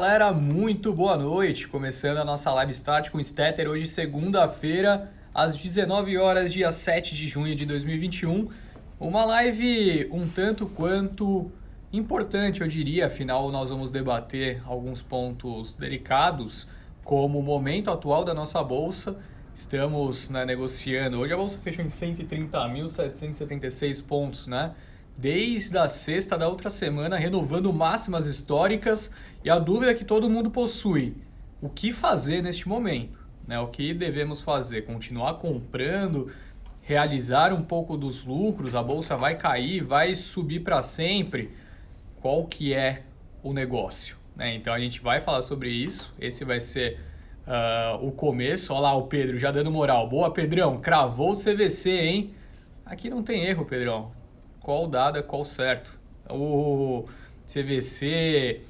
Galera, muito boa noite. Começando a nossa live start com o Stetter hoje, segunda-feira, às 19 horas, dia 7 de junho de 2021. Uma live um tanto quanto importante, eu diria, afinal nós vamos debater alguns pontos delicados, como o momento atual da nossa bolsa. Estamos, negociando. Hoje a bolsa fechou em 130.776 pontos, né? Desde a sexta da outra semana, renovando máximas históricas. E a dúvida que todo mundo possui: o que fazer neste momento? Né? O que devemos fazer? Continuar comprando? Realizar um pouco dos lucros? A bolsa vai cair? Vai subir para sempre? Qual que é o negócio? Né? Então a gente vai falar sobre isso. Esse vai ser o começo. Olha lá o Pedro já dando moral. Boa, Pedrão, cravou o CVC, hein? Aqui não tem erro, Pedrão. Qual dado é qual certo? O CVC,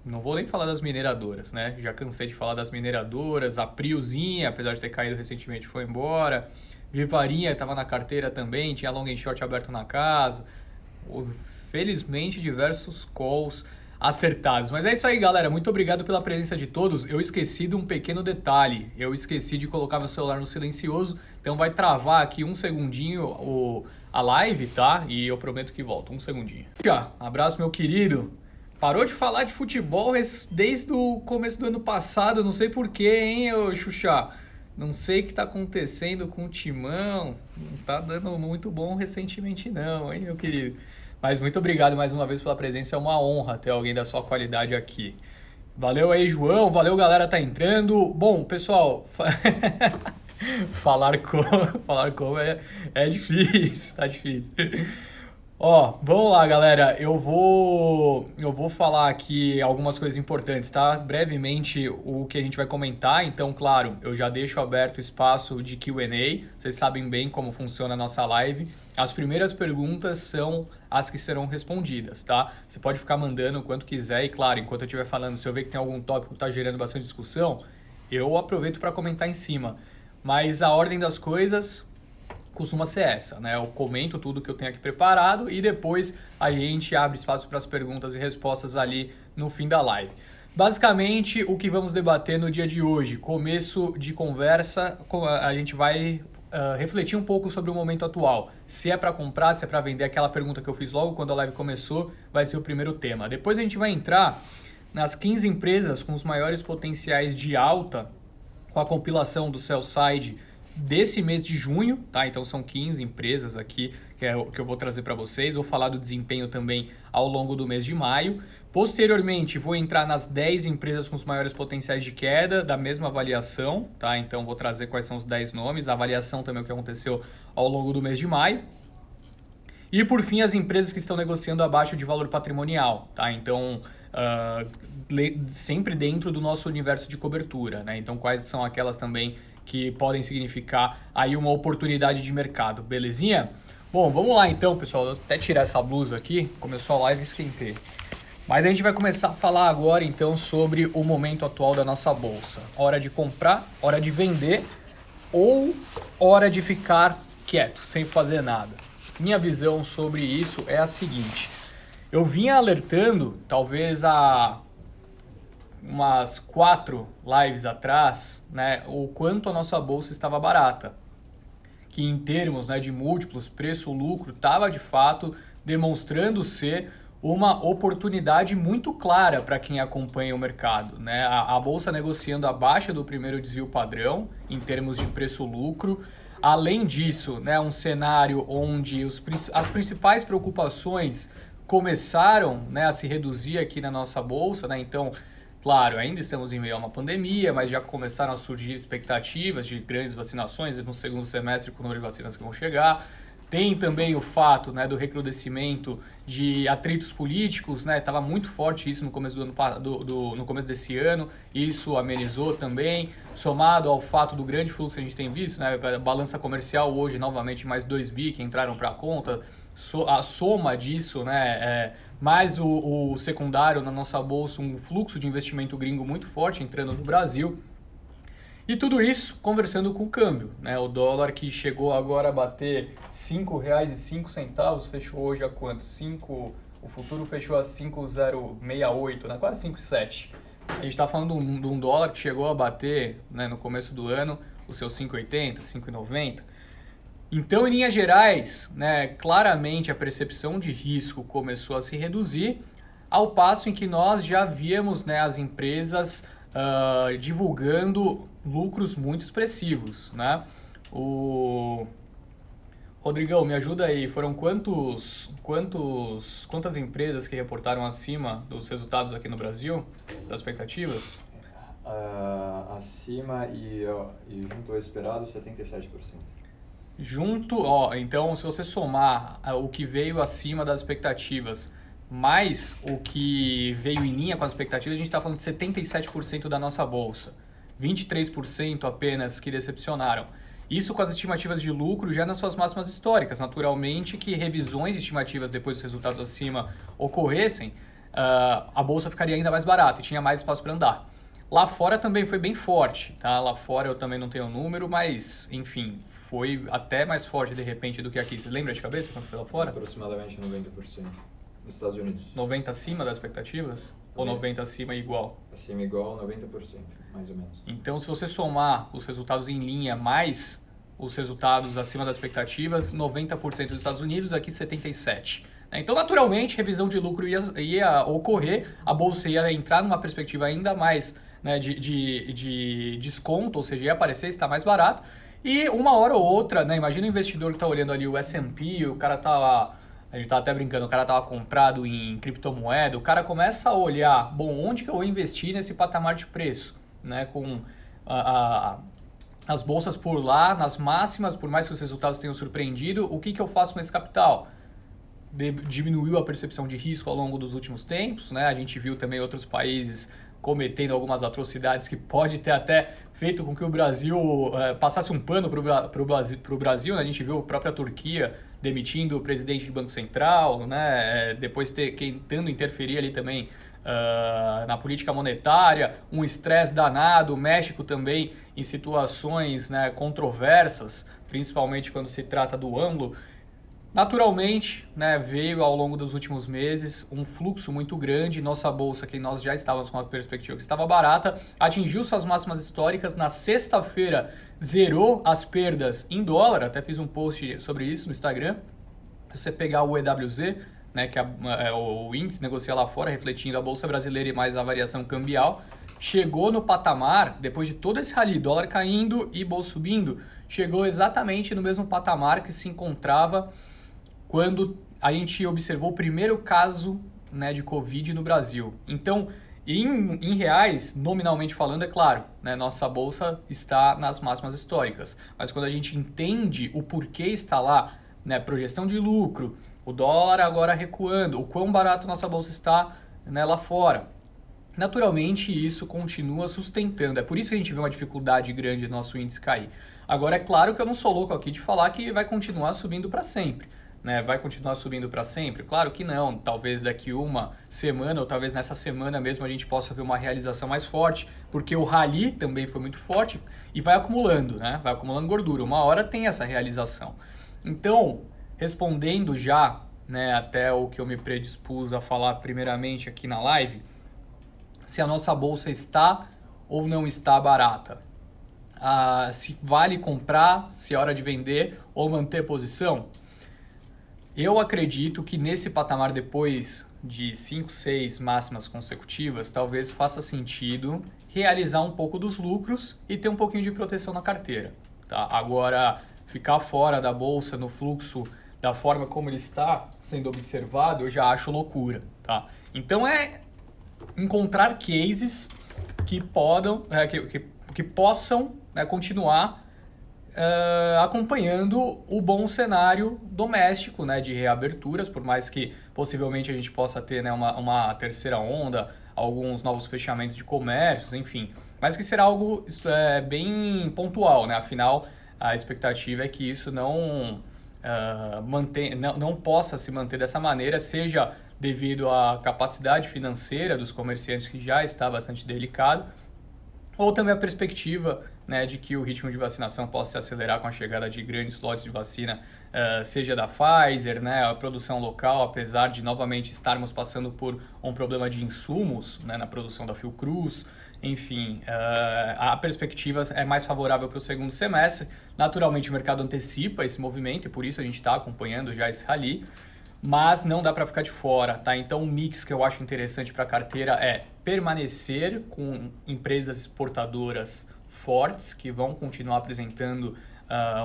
não vou nem falar das mineradoras, né? Já cansei de falar das mineradoras. A Priozinha, apesar de ter caído recentemente, foi embora. Vivarinha estava na carteira também, tinha long and short aberto na casa. Felizmente, diversos calls acertados. Mas é isso aí, galera. Muito obrigado pela presença de todos. Eu esqueci de um pequeno detalhe. Eu esqueci de colocar meu celular no silencioso. Então vai travar aqui um segundinho a live, tá? E eu prometo que volto. Um segundinho. Abraço, meu querido. Parou de falar de futebol desde o começo do ano passado. Não sei porquê, hein, ô Xuxa? Não sei o que tá acontecendo com o Timão. Não tá dando muito bom recentemente não, hein, meu querido? Mas muito obrigado mais uma vez pela presença. É uma honra ter alguém da sua qualidade aqui. Valeu aí, João. Valeu, galera, tá entrando. Bom, pessoal, falar como é difícil, tá difícil. Ó, vamos lá, galera. Eu vou falar aqui algumas coisas importantes, tá? Brevemente o que a gente vai comentar. Então, claro, eu já deixo aberto o espaço de Q&A. Vocês sabem bem como funciona a nossa live. As primeiras perguntas são as que serão respondidas, tá? Você pode ficar mandando o quanto quiser e, claro, enquanto eu estiver falando, se eu ver que tem algum tópico que está gerando bastante discussão, eu aproveito para comentar em cima. Mas a ordem das coisas costuma ser essa, né? Eu comento tudo que eu tenho aqui preparado e depois a gente abre espaço para as perguntas e respostas ali no fim da live. Basicamente, o que vamos debater no dia de hoje, começo de conversa, a gente vai refletir um pouco sobre o momento atual. Se é para comprar, se é para vender, aquela pergunta que eu fiz logo quando a live começou, vai ser o primeiro tema. Depois a gente vai entrar nas 15 empresas com os maiores potenciais de alta, com a compilação do sell side desse mês de junho, tá? Então são 15 empresas aqui que eu vou trazer para vocês. Vou falar do desempenho também ao longo do mês de maio. Posteriormente, vou entrar nas 10 empresas com os maiores potenciais de queda da mesma avaliação, tá? Então vou trazer quais são os 10 nomes, a avaliação também o que aconteceu ao longo do mês de maio. E por fim, as empresas que estão negociando abaixo de valor patrimonial, tá? Então, sempre dentro do nosso universo de cobertura, né? Então, quais são aquelas também que podem significar aí uma oportunidade de mercado, belezinha? Bom, vamos lá então, pessoal. Eu vou até tirar essa blusa aqui, começou a live e esquentei. Mas a gente vai começar a falar agora então sobre o momento atual da nossa bolsa. Hora de comprar, hora de vender ou hora de ficar quieto, sem fazer nada. Minha visão sobre isso é a seguinte: eu vinha alertando, talvez há umas 4 lives atrás, né, o quanto a nossa bolsa estava barata. Que em termos, né, de múltiplos, preço-lucro, estava de fato demonstrando ser uma oportunidade muito clara para quem acompanha o mercado, né? A bolsa negociando abaixo do primeiro desvio padrão em termos de preço-lucro. Além disso, né, um cenário onde as principais preocupações começaram, né, a se reduzir aqui na nossa bolsa, né? Então, claro, ainda estamos em meio a uma pandemia, mas já começaram a surgir expectativas de grandes vacinações no segundo semestre com o número de vacinas que vão chegar. Tem também o fato, né, do recrudescimento de atritos políticos, né? Estava muito forte isso no começo no começo desse ano, isso amenizou também, somado ao fato do grande fluxo que a gente tem visto, né? A balança comercial hoje, novamente, mais 2 bi que entraram para a conta, a soma disso, né, mais o secundário na nossa bolsa, um fluxo de investimento gringo muito forte entrando no Brasil. E tudo isso conversando com o câmbio, né? O dólar que chegou agora a bater R$ 5,05, fechou hoje a quanto? O futuro fechou a 5,068, né? Quase 5,7. A gente está falando de um dólar que chegou a bater, né, no começo do ano os seus 5,80, 5,90. Então, em linhas gerais, né, claramente a percepção de risco começou a se reduzir, ao passo em que nós já víamos, né, as empresas divulgando lucros muito expressivos, né? Rodrigão, me ajuda aí, foram quantas empresas que reportaram acima dos resultados aqui no Brasil, das expectativas? Acima e junto ao esperado, 77%. Então se você somar o que veio acima das expectativas, mais o que veio em linha com as expectativas, a gente está falando de 77% da nossa bolsa. 23% apenas que decepcionaram. Isso com as estimativas de lucro já nas suas máximas históricas. Naturalmente que revisões de estimativas depois dos resultados acima ocorressem, a bolsa ficaria ainda mais barata e tinha mais espaço para andar. Lá fora também foi bem forte, tá? Lá fora eu também não tenho o número, mas enfim, foi até mais forte de repente do que aqui. Você lembra de cabeça quando foi lá fora? Aproximadamente 90% nos Estados Unidos. 90 acima das expectativas? Ou 90 acima igual? Acima igual, 90%, mais ou menos. Então, se você somar os resultados em linha mais os resultados acima das expectativas, 90% dos Estados Unidos, aqui 77%. Então, naturalmente, revisão de lucro ia ocorrer, a bolsa ia entrar numa perspectiva ainda mais, né, de desconto, ou seja, ia aparecer estar mais barato. E uma hora ou outra, né, imagina o investidor que está olhando ali o S&P, o cara tá... A gente tá até brincando, o cara tava comprado em criptomoeda, o cara começa a olhar, bom, onde que eu vou investir nesse patamar de preço, né? Com as bolsas por lá, nas máximas, por mais que os resultados tenham surpreendido, o que eu faço com esse capital? Diminuiu a percepção de risco ao longo dos últimos tempos, né? A gente viu também outros países cometendo algumas atrocidades que pode ter até feito com que o Brasil passasse um pano para o Brasil, né? A gente viu a própria Turquia demitindo o presidente do Banco Central, né? Depois tentando interferir ali também na política monetária, um estresse danado, o México também em situações, né, controversas, principalmente quando se trata do ângulo. Naturalmente, né, veio ao longo dos últimos meses um fluxo muito grande. Nossa bolsa, que nós já estávamos com uma perspectiva que estava barata, atingiu suas máximas históricas. Na sexta-feira, zerou as perdas em dólar. Até fiz um post sobre isso no Instagram. Se você pegar o EWZ, né, que é o índice negocia lá fora, refletindo a bolsa brasileira e mais a variação cambial, chegou no patamar, depois de todo esse rally, dólar caindo e bolsa subindo, chegou exatamente no mesmo patamar que se encontrava quando a gente observou o primeiro caso, né, de Covid no Brasil. Então, em reais, nominalmente falando, é claro, né, nossa bolsa está nas máximas históricas. Mas quando a gente entende o porquê está lá, né, projeção de lucro, o dólar agora recuando, o quão barato nossa bolsa está, né, lá fora, naturalmente isso continua sustentando. É por isso que a gente vê uma dificuldade grande do nosso índice cair. Agora, é claro que eu não sou louco aqui de falar que vai continuar subindo para sempre. Né, vai continuar subindo para sempre? Claro que não, talvez daqui uma semana ou talvez nessa semana mesmo a gente possa ver uma realização mais forte, porque o rally também foi muito forte e vai acumulando, né? Vai acumulando gordura, uma hora tem essa realização. Então, respondendo já, né, até o que eu me predispus a falar primeiramente aqui na live, se a nossa bolsa está ou não está barata, se vale comprar, se é hora de vender ou manter posição. Eu acredito que nesse patamar, depois de 5, 6 máximas consecutivas, talvez faça sentido realizar um pouco dos lucros e ter um pouquinho de proteção na carteira. Tá? Agora, ficar fora da bolsa no fluxo da forma como ele está sendo observado, eu já acho loucura. Tá? Então é encontrar cases que possam, né, continuar acompanhando o bom cenário doméstico, né, de reaberturas, por mais que possivelmente a gente possa ter, né, uma terceira onda, alguns novos fechamentos de comércios, enfim, mas que será algo bem pontual, né? Afinal, a expectativa é que isso não possa se manter dessa maneira, seja devido à capacidade financeira dos comerciantes, que já está bastante delicado, ou também a perspectiva, né, de que o ritmo de vacinação possa se acelerar com a chegada de grandes lotes de vacina, seja da Pfizer, né, a produção local, apesar de novamente estarmos passando por um problema de insumos, né, na produção da Fiocruz. Enfim, a perspectiva é mais favorável para o segundo semestre. Naturalmente, o mercado antecipa esse movimento e por isso a gente está acompanhando já esse rally. Mas não dá para ficar de fora, tá? Então, um mix que eu acho interessante para a carteira é permanecer com empresas exportadoras fortes, que vão continuar apresentando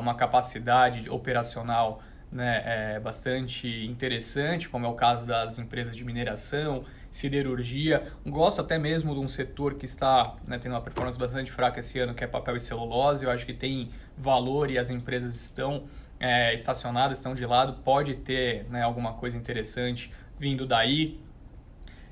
uma capacidade operacional, né, bastante interessante, como é o caso das empresas de mineração, siderurgia. Gosto até mesmo de um setor que está, né, tendo uma performance bastante fraca esse ano, que é papel e celulose. Eu acho que tem valor e as empresas estão estacionadas, estão de lado, pode ter, né, alguma coisa interessante vindo daí.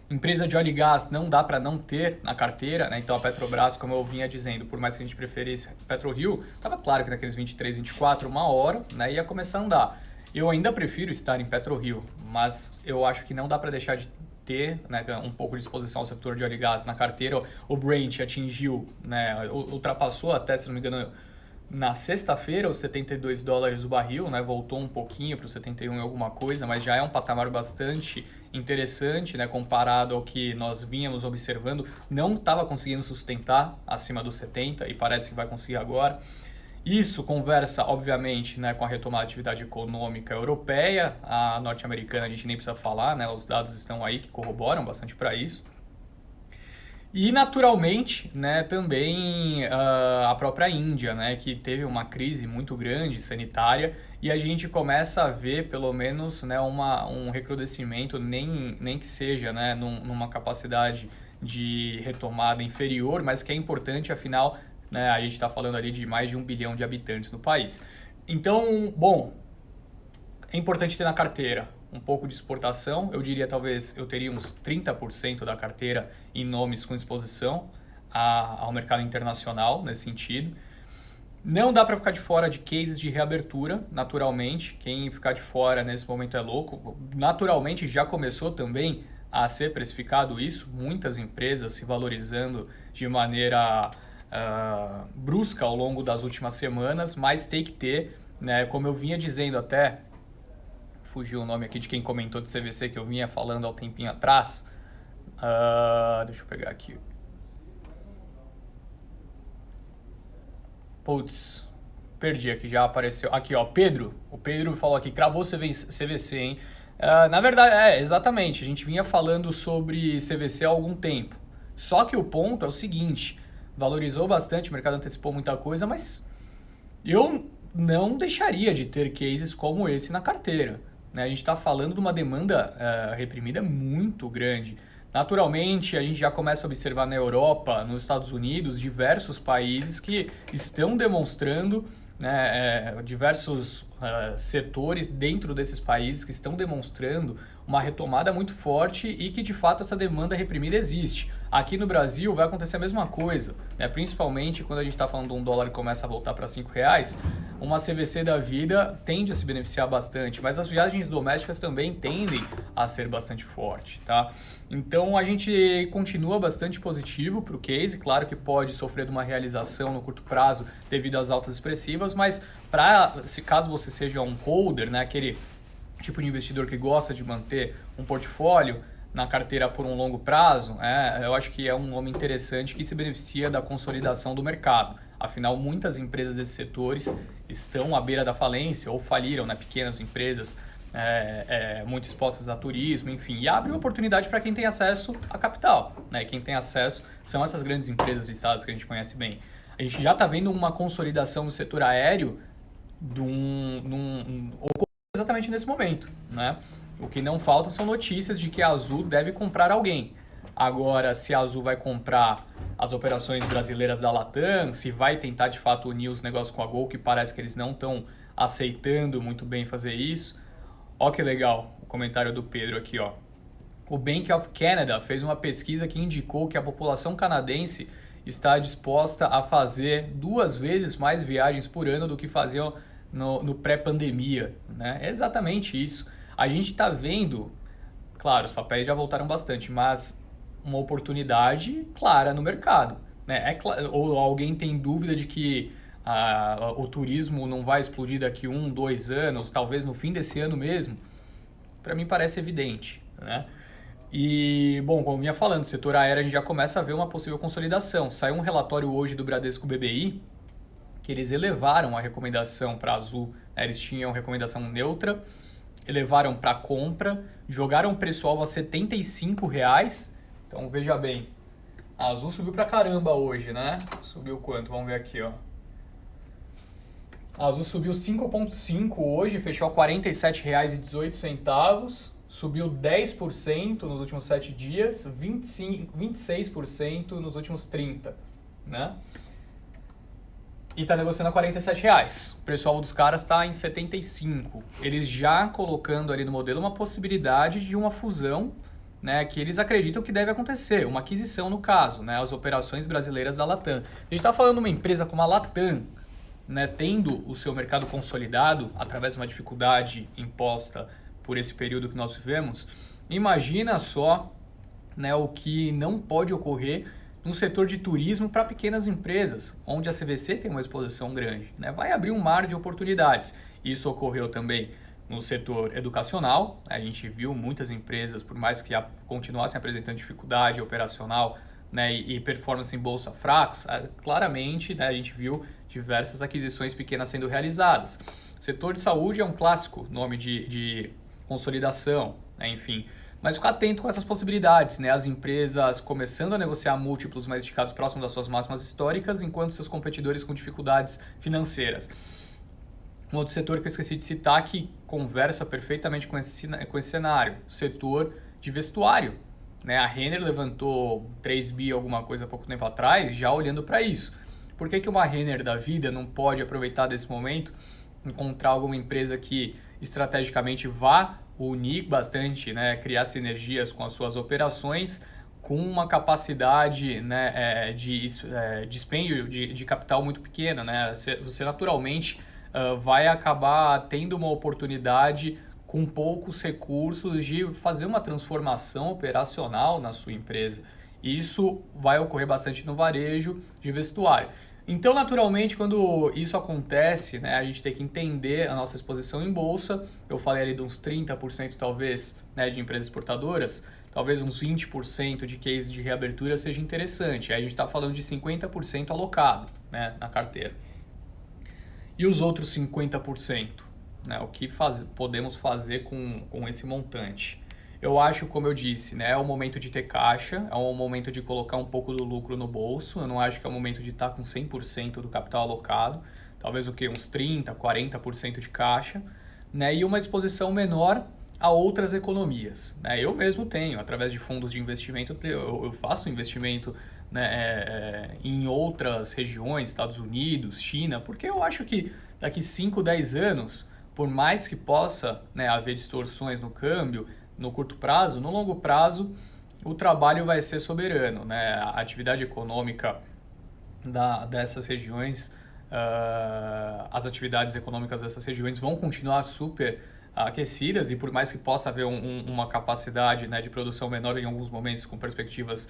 Empresa de óleo e gás não dá para não ter na carteira, né? Então a Petrobras, como eu vinha dizendo, por mais que a gente preferisse PetroRio, estava claro que naqueles 23, 24, uma hora, né, ia começar a andar. Eu ainda prefiro estar em PetroRio, mas eu acho que não dá para deixar de ter, né, um pouco de exposição ao setor de óleo e gás na carteira. O Brent atingiu, né, ultrapassou até, se não me engano, na sexta-feira, os $72 o barril, né, voltou um pouquinho para os 71 e alguma coisa, mas já é um patamar bastante interessante, né, comparado ao que nós vínhamos observando. Não estava conseguindo sustentar acima dos 70 e parece que vai conseguir agora. Isso conversa, obviamente, né, com a retomada da atividade econômica europeia. A norte-americana a gente nem precisa falar, né, os dados estão aí que corroboram bastante para isso. E naturalmente, né, também a própria Índia, né, que teve uma crise muito grande sanitária e a gente começa a ver pelo menos, né, um recrudescimento, nem que seja, né, numa capacidade de retomada inferior, mas que é importante, afinal, né, a gente está falando ali de mais de 1 bilhão de habitantes no país. Então, bom, é importante ter na carteira um pouco de exportação. Eu diria talvez eu teria uns 30% da carteira em nomes com exposição ao mercado internacional nesse sentido. Não dá para ficar de fora de cases de reabertura, naturalmente. Quem ficar de fora nesse momento é louco. Naturalmente já começou também a ser precificado isso, muitas empresas se valorizando de maneira brusca ao longo das últimas semanas, mas tem que ter, né, como eu vinha dizendo até, fugiu o nome aqui de quem comentou de CVC que eu vinha falando há um tempinho atrás. Deixa eu pegar aqui. Putz, perdi aqui, já apareceu. Aqui, ó, Pedro. O Pedro falou aqui, cravou CVC, hein? Na verdade, exatamente. A gente vinha falando sobre CVC há algum tempo. Só que o ponto é o seguinte, valorizou bastante, o mercado antecipou muita coisa, mas eu não deixaria de ter cases como esse na carteira. A gente está falando de uma demanda reprimida muito grande. Naturalmente, a gente já começa a observar na Europa, nos Estados Unidos, diversos países que estão demonstrando, né, diversos setores dentro desses países que estão demonstrando uma retomada muito forte e que de fato essa demanda reprimida existe. Aqui no Brasil vai acontecer a mesma coisa, né? Principalmente quando a gente está falando de um dólar que começa a voltar para R$5, uma CVC da vida tende a se beneficiar bastante, mas as viagens domésticas também tendem a ser bastante forte, tá? Então a gente continua bastante positivo para o case, claro que pode sofrer de uma realização no curto prazo devido às altas expressivas, mas se caso você seja um holder, né, aquele tipo de investidor que gosta de manter um portfólio na carteira por um longo prazo, eu acho que é um nome interessante que se beneficia da consolidação do mercado. Afinal, muitas empresas desses setores estão à beira da falência ou faliram, né, pequenas empresas muito expostas a turismo, enfim, e abre oportunidade para quem tem acesso a capital, né? Quem tem acesso são essas grandes empresas listadas que a gente conhece bem. A gente já está vendo uma consolidação no setor aéreo exatamente nesse momento, né? O que não falta são notícias de que a Azul deve comprar alguém. Agora, se a Azul vai comprar as operações brasileiras da Latam, se vai tentar de fato unir os negócios com a Gol, que parece que eles não estão aceitando muito bem fazer isso. Ó que legal o comentário do Pedro aqui, ó. O Bank of Canada fez uma pesquisa que indicou que a população canadense está disposta a fazer 2 vezes mais viagens por ano do que faziam no pré-pandemia, né? É exatamente isso. A gente está vendo, claro, os papéis já voltaram bastante, mas uma oportunidade clara no mercado, né? Ou alguém tem dúvida de que o turismo não vai explodir daqui 1, 2 anos, talvez no fim desse ano mesmo? Para mim parece evidente, né? E, bom, como eu vinha falando, o setor aéreo a gente já começa a ver uma possível consolidação. Saiu um relatório hoje do Bradesco BBI que eles elevaram a recomendação para Azul, né? Eles tinham recomendação neutra, elevaram para compra, jogaram o preço-alvo a R$ 75. Então veja bem, a Azul subiu pra caramba hoje, né? Subiu quanto? Vamos ver aqui, ó. A Azul subiu 5,5 hoje, fechou a R$ 47,18. Subiu 10% nos últimos 7 dias, 26% nos últimos 30, né? E está negociando a R$ 47. O preço-alvo dos caras está em 75. Eles já colocando ali no modelo uma possibilidade de uma fusão, né, que eles acreditam que deve acontecer, uma aquisição no caso, né, as operações brasileiras da Latam. A gente está falando de uma empresa como a Latam, né, tendo o seu mercado consolidado através de uma dificuldade imposta por esse período que nós vivemos. Imagina só, né, o que não pode ocorrer no setor de turismo para pequenas empresas, onde a CVC tem uma exposição grande, né? Vai abrir um mar de oportunidades. Isso ocorreu também no setor educacional. A gente viu muitas empresas, por mais que continuassem apresentando dificuldade operacional, né, e performance em bolsa fracos, claramente, né, a gente viu diversas aquisições pequenas sendo realizadas. O setor de saúde é um clássico nome de consolidação, né, enfim. Mas ficar atento com essas possibilidades, né? As empresas começando a negociar múltiplos mais esticados próximo das suas máximas históricas, enquanto seus competidores com dificuldades financeiras. Um outro setor que eu esqueci de citar que conversa perfeitamente com esse cenário, o setor de vestuário, né? A Renner levantou 3 bi alguma coisa há pouco tempo atrás, já olhando para isso. Por que uma Renner da vida não pode aproveitar desse momento, encontrar alguma empresa que estrategicamente vá unir bastante, né, criar sinergias com as suas operações, com uma capacidade, né, de dispêndio de capital muito pequena, né? Você naturalmente vai acabar tendo uma oportunidade com poucos recursos de fazer uma transformação operacional na sua empresa. Isso vai ocorrer bastante no varejo de vestuário. Então, naturalmente, quando isso acontece, né, a gente tem que entender a nossa exposição em bolsa. Eu falei ali de uns 30% talvez, né, de empresas exportadoras, talvez uns 20% de case de reabertura seja interessante. Aí a gente está falando de 50% alocado, né, na carteira. E os outros 50%, né, o que podemos fazer com esse montante? Eu acho, como eu disse, né, é o momento de ter caixa, é o momento de colocar um pouco do lucro no bolso. Eu não acho que é o momento de estar com 100% do capital alocado, talvez uns 30%, 40% de caixa, né, e uma exposição menor a outras economias, né? Eu mesmo tenho, através de fundos de investimento, eu faço investimento, né, em outras regiões, Estados Unidos, China, porque eu acho que daqui 5, 10 anos, por mais que possa, né, haver distorções no câmbio, no curto prazo, no longo prazo, o trabalho vai ser soberano, né? A atividade econômica dessas regiões, as atividades econômicas dessas regiões vão continuar super aquecidas, e por mais que possa haver uma capacidade, né, de produção menor em alguns momentos com perspectivas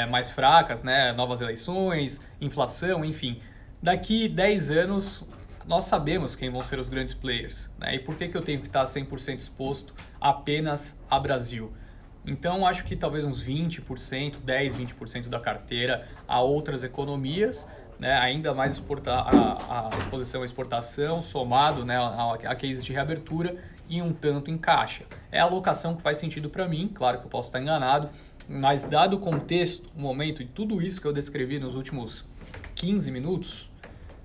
mais fracas, né, novas eleições, inflação, enfim, daqui 10 anos nós sabemos quem vão ser os grandes players, né? E por que eu tenho que estar 100% exposto apenas a Brasil? Então, acho que talvez uns 20%, 10%, 20% da carteira a outras economias, né? Ainda mais a exposição à exportação, somado, né, a cases de reabertura e um tanto em caixa. É a alocação que faz sentido para mim, claro que eu posso estar enganado, mas dado o contexto, o momento e tudo isso que eu descrevi nos últimos 15 minutos,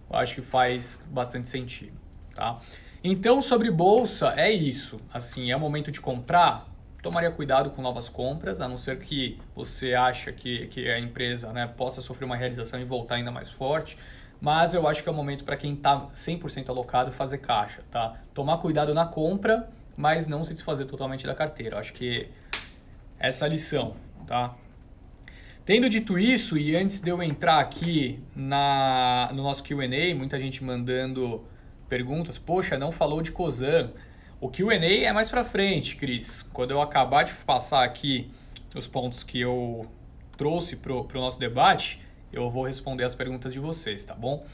eu acho que faz bastante sentido, tá? Então, sobre bolsa, é isso. Assim, é o momento de comprar? Tomaria cuidado com novas compras, a não ser que você acha que a empresa, né, possa sofrer uma realização e voltar ainda mais forte. Mas eu acho que é o momento para quem está 100% alocado fazer caixa, tá? Tomar cuidado na compra, mas não se desfazer totalmente da carteira. Eu acho que essa é a lição, tá? Tendo dito isso, e antes de eu entrar aqui no nosso Q&A, muita gente mandando perguntas, poxa, não falou de Cosan. O Q&A é mais pra frente, Cris. Quando eu acabar de passar aqui os pontos que eu trouxe pro nosso debate, eu vou responder as perguntas de vocês, tá bom?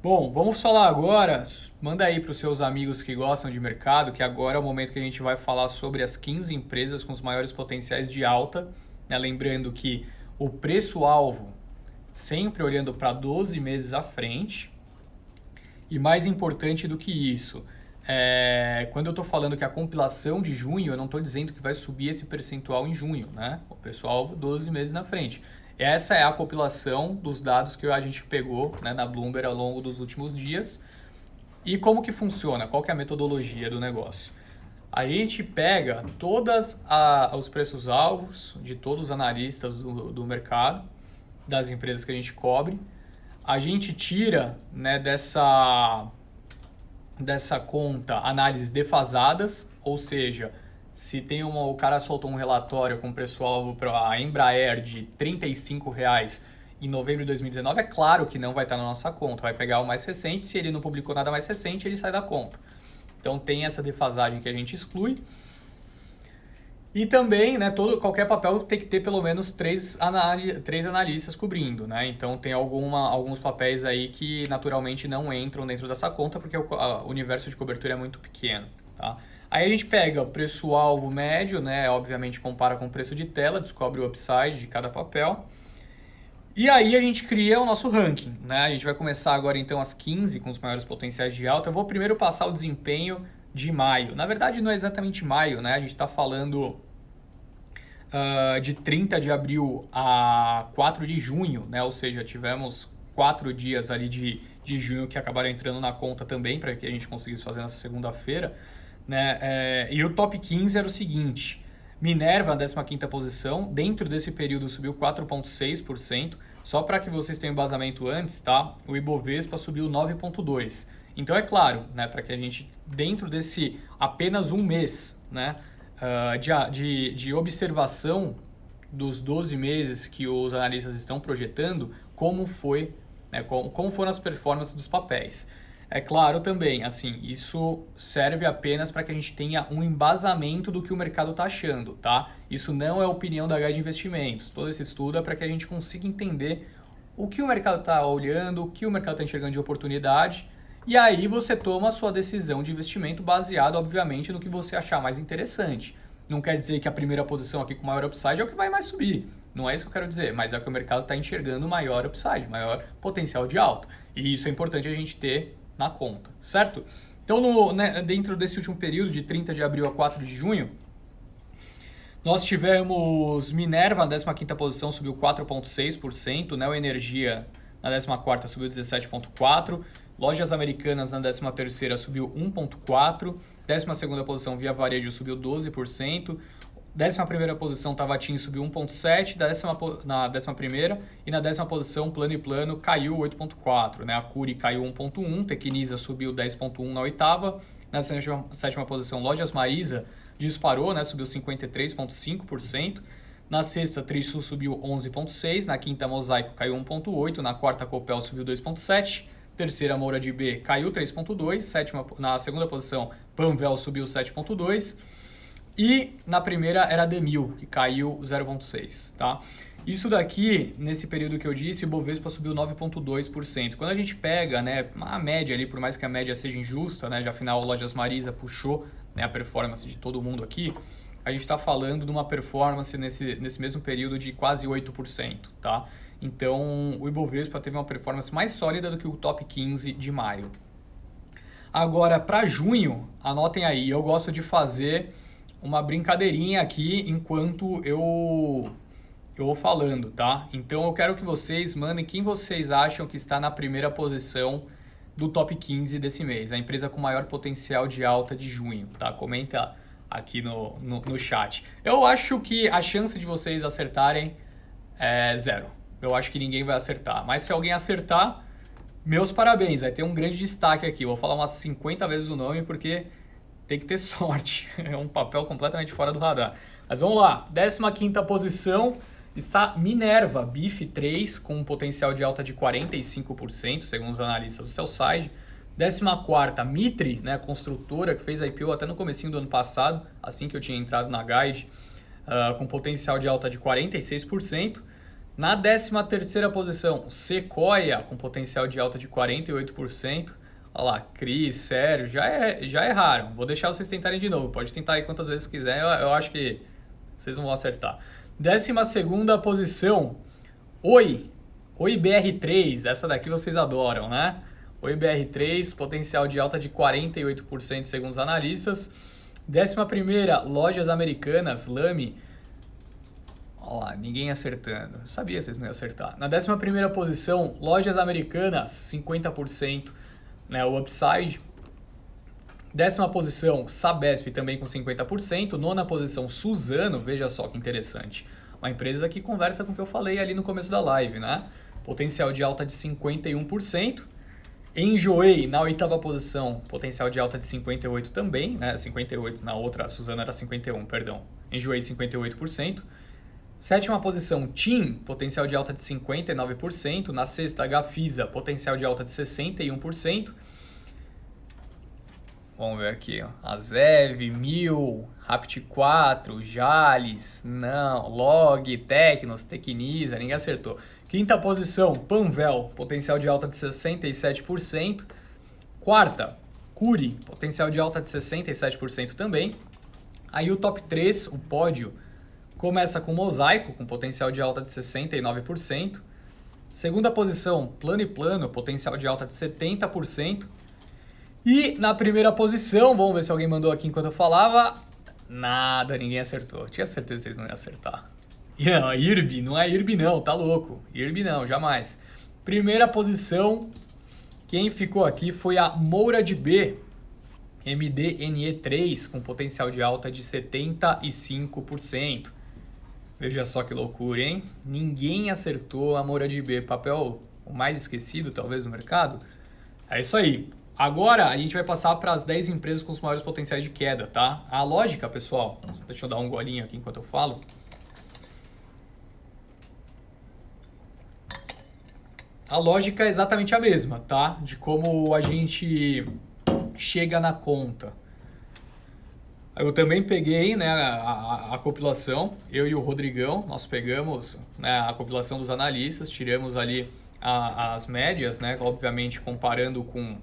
Bom, vamos falar agora, manda aí para os seus amigos que gostam de mercado, que agora é o momento que a gente vai falar sobre as 15 empresas com os maiores potenciais de alta, né? Lembrando que o preço-alvo sempre olhando para 12 meses à frente, e mais importante do que isso, quando eu estou falando que a compilação de junho, eu não estou dizendo que vai subir esse percentual em junho, né? O preço-alvo 12 meses na frente. Essa é a compilação dos dados que a gente pegou, né, na Bloomberg ao longo dos últimos dias. E como que funciona? Qual que é a metodologia do negócio? A gente pega todos os preços-alvos de todos os analistas do mercado, das empresas que a gente cobre, a gente tira, né, dessa conta análises defasadas, ou seja, se tem o cara soltou um relatório com preço-alvo para a Embraer de R$ 35,00 em novembro de 2019, é claro que não vai estar na nossa conta, vai pegar o mais recente, se ele não publicou nada mais recente, ele sai da conta. Então tem essa defasagem que a gente exclui. E também, né, qualquer papel tem que ter pelo menos três analistas cobrindo, né? Então tem alguns papéis aí que naturalmente não entram dentro dessa conta porque o universo de cobertura é muito pequeno, tá? Aí a gente pega o preço-alvo médio, né? Obviamente compara com o preço de tela, descobre o upside de cada papel. E aí a gente cria o nosso ranking, né? A gente vai começar agora então as 15 com os maiores potenciais de alta. Eu vou primeiro passar o desempenho de maio. Na verdade não é exatamente maio, né? A gente está falando de 30 de abril a 4 de junho, né? Ou seja, tivemos 4 dias ali de junho que acabaram entrando na conta também para que a gente conseguisse fazer nessa segunda-feira, né? E o top 15 era o seguinte: Minerva, na 15ª posição, dentro desse período subiu 4,6%, só para que vocês tenham embasamento antes, tá? O Ibovespa subiu 9,2%. Então é claro, né, para que a gente, dentro desse apenas um mês, né, de observação dos 12 meses que os analistas estão projetando, como foi, né, como foram as performances dos papéis. É claro também, assim, isso serve apenas para que a gente tenha um embasamento do que o mercado está achando, tá? Isso não é opinião da Guide Investimentos. Todo esse estudo é para que a gente consiga entender o que o mercado está olhando, o que o mercado está enxergando de oportunidade, e aí você toma a sua decisão de investimento baseado, obviamente, no que você achar mais interessante. Não quer dizer que a primeira posição aqui com maior upside é o que vai mais subir. Não é isso que eu quero dizer, mas é o que o mercado está enxergando maior upside, maior potencial de alta. E isso é importante a gente ter na conta, certo? Então, dentro desse último período, de 30 de abril a 4 de junho, nós tivemos Minerva na 15ª posição, subiu 4,6%, Neo Energia na 14ª subiu 17,4%, Lojas Americanas na 13ª subiu 1,4%, 12ª posição Via Varejo subiu 12%, 11ª posição Tavatin subiu 1,7%, na 11ª e na 10ª posição Plano & Plano caiu 8,4%, né? A Cury caiu 1,1%, Tecnisa subiu 10,1% na 8ª, na 7ª posição Lojas Marisa disparou, né? Subiu 53,5%, na 6ª Trisul subiu 11,6%, na 5ª Mosaico caiu 1,8%, na 4ª Copel subiu 2,7%, 3ª Moura de B caiu 3,2%, na 2ª posição Panvel subiu 7,2%, e na primeira era a Demil, que caiu 0,6%, tá? Isso daqui, nesse período que eu disse, o Bovespa subiu 9,2%. Quando a gente pega, né, a média ali, por mais que a média seja injusta, né, já afinal o Lojas Marisa puxou, né, a performance de todo mundo aqui, a gente está falando de uma performance nesse mesmo período de quase 8%, tá? Então, o Ibovespa teve uma performance mais sólida do que o top 15 de maio. Agora, para junho, anotem aí, eu gosto de fazer uma brincadeirinha aqui enquanto eu vou falando, tá? Então eu quero que vocês mandem quem vocês acham que está na primeira posição do top 15 desse mês, a empresa com maior potencial de alta de junho, tá? Comenta aqui no chat. Eu acho que a chance de vocês acertarem é 0. Eu acho que ninguém vai acertar, mas se alguém acertar, meus parabéns, vai ter um grande destaque aqui. Eu vou falar umas 50 vezes o nome porque tem que ter sorte, é um papel completamente fora do radar. Mas vamos lá, 15ª posição está Minerva, BIF3, com um potencial de alta de 45%, segundo os analistas do Sell-Side. 14ª, Mitre, né, construtora, que fez IPO até no comecinho do ano passado, assim que eu tinha entrado na Guide, com potencial de alta de 46%. Na 13ª posição, Sequoia, com potencial de alta de 48%. Olha lá, Cris, Sérgio, já erraram. Vou deixar vocês tentarem de novo. Pode tentar aí quantas vezes quiser, eu acho que vocês não vão acertar. 12ª posição, Oi BR3, essa daqui vocês adoram, né? Oi BR3, potencial de alta de 48% segundo os analistas. 11ª, Lojas Americanas, Lame. Olha lá, ninguém acertando. Eu sabia que vocês não iam acertar. Na 11ª posição, Lojas Americanas, 50%, né, o upside. 10ª posição, Sabesp, também com 50%. 9ª posição, Suzano, veja só que interessante. Uma empresa que conversa com o que eu falei ali no começo da live, né? Potencial de alta de 51%. Enjoei, na 8ª posição, potencial de alta de 58% também, né? 58%, na outra, a Suzano era 51%, perdão. Enjoei, 58%. 7ª posição, TIM, potencial de alta de 59%. Na 6ª, Gafisa, potencial de alta de 61%. Vamos ver aqui, ó. Azev, Mil, Rapt4, Jales, não, Log, Tecnos, Tecnisa, ninguém acertou. 5ª posição, Panvel, potencial de alta de 67%. 4ª, Curi, potencial de alta de 67% também. Aí o top 3, o pódio, começa com Mosaico, com potencial de alta de 69%. 2ª posição, Plano e Plano, potencial de alta de 70%. E na 1ª posição, vamos ver se alguém mandou aqui enquanto eu falava. Nada, ninguém acertou. Tinha certeza que vocês não iam acertar. Não, IRB, não é IRB não, tá louco. IRB não, jamais. 1ª posição, quem ficou aqui foi a Moura de B, MDNE3, com potencial de alta de 75%. Veja só que loucura, hein? Ninguém acertou a Moura de B, papel o mais esquecido talvez no mercado. É isso aí. Agora a gente vai passar para as 10 empresas com os maiores potenciais de queda, tá? A lógica, pessoal, deixa eu dar um golinho aqui enquanto eu falo. A lógica é exatamente a mesma, tá? De como a gente chega na conta. Eu também peguei, né, a compilação, eu e o Rodrigão, nós pegamos, né, a compilação dos analistas, tiramos ali as médias, né, obviamente comparando com